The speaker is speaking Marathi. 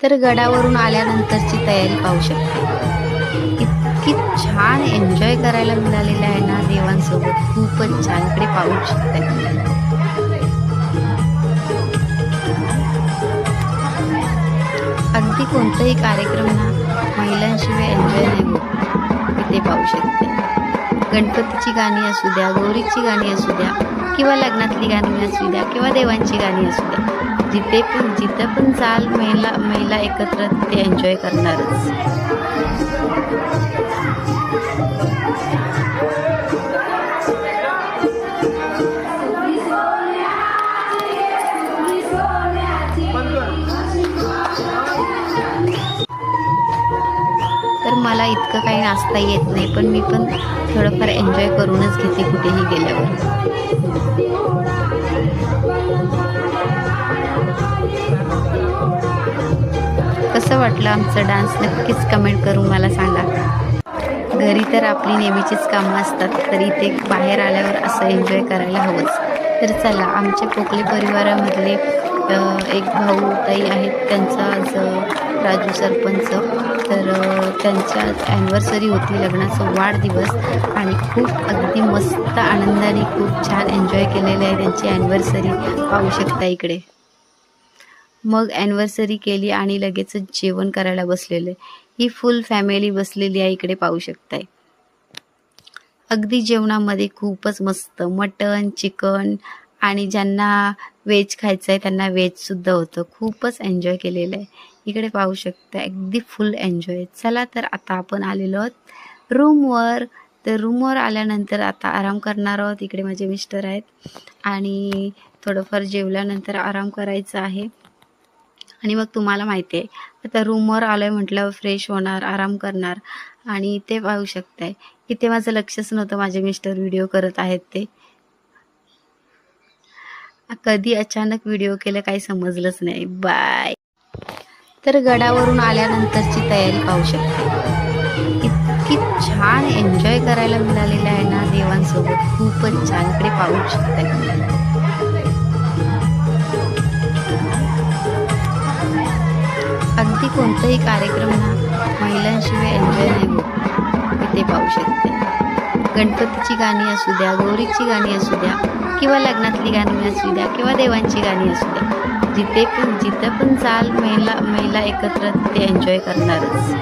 तर गडावरून आल्यानंतरची तयारी पाहू शकते. इतकी छान एन्जॉय करायला मिळालेलं आहे ना देवांसोबत, खूपच छान. इकडे पाहू शकता. अगदी कोणताही कार्यक्रम ना महिलांशिवाय एन्जॉय नाही होत. इथे पाहू शकते. गणपतीची गाणी असू द्या, गौरीची गाणी असू द्या किंवा लग्नातली गाणी असू द्या किंवा देवांची गाणी असू द्या, जिथं पण जाल महिला महिला एकत्र ते एन्जॉय करणारच. तर मला इतकं काही नाचता येत नाही, पण मी पण थोडंफार एन्जॉय करूनच घेते कुठेही गेल्यावर. कसं वाटलं आमचा डान्स नक्कीच कमेंट करून मला सांगा. घरी तर आपली नेहमीचीच कामं असतात, तर इथे बाहेर आल्यावर असं एन्जॉय करायला हवंच. तर चला, आमच्या पोकले परिवारामधले एक भाऊ ताई आहेत, त्यांचा आज राजू सरपंच, तर त्यांच्या ॲनिव्हर्सरी होती, लग्नाचा वाढदिवस, आणि खूप अगदी मस्त आनंदाने खूप छान एन्जॉय केलेली आहे त्यांची ॲनिव्हर्सरी. पाहू शकता इकडे. मग ॲनिव्हर्सरी केली आणि लगेचच जेवण करायला बसलेले. ही फुल फॅमिली बसलेली आहे, इकडे पाहू शकताय. अगदी जेवणामध्ये खूपच मस्त मटण, चिकन, आणि ज्यांना व्हेज खायचं आहे त्यांना व्हेजसुद्धा होतं. खूपच एन्जॉय केलेलं आहे. इकडे पाहू शकता, अगदी फुल एन्जॉय. चला, तर आता आपण आलेलो आहोत रूमवर. तर रूमवर आल्यानंतर आता आराम करणार आहोत. इकडे माझे मिस्टर आहेत आणि थोडंफार जेवल्यानंतर आराम करायचा आहे. आणि मग तुम्हाला माहिती आहे, आता रूमवर आलो आहे म्हटल्यावर फ्रेश होणार, आराम करणार. आणि इथे पाहू शकताय, इथे माझं लक्षच नव्हतं माझे मिस्टर व्हिडिओ करत आहेत ते. कधी अचानक व्हिडिओ केलं काही समजलंच नाही. बाय. तर गडावरून आल्यानंतरची तयारी पाहू शकते. इतकी छान एन्जॉय करायला मिळालेलं आहे ना देवांसोबत, खूपच छान. इकडे पाहू शकता. अगदी कोणताही कार्यक्रम ना महिलांशिवाय एन्जॉय नाही होत. इथे पाहू शकते. गणपतीची गाणी असू द्या, गौरीची गाणी असू द्या किंवा लग्नातली गाणी असू द्या किंवा देवांची गाणी असू द्या, जिथं पण जाल महिला महिला एकत्र ते एन्जॉय करणारच.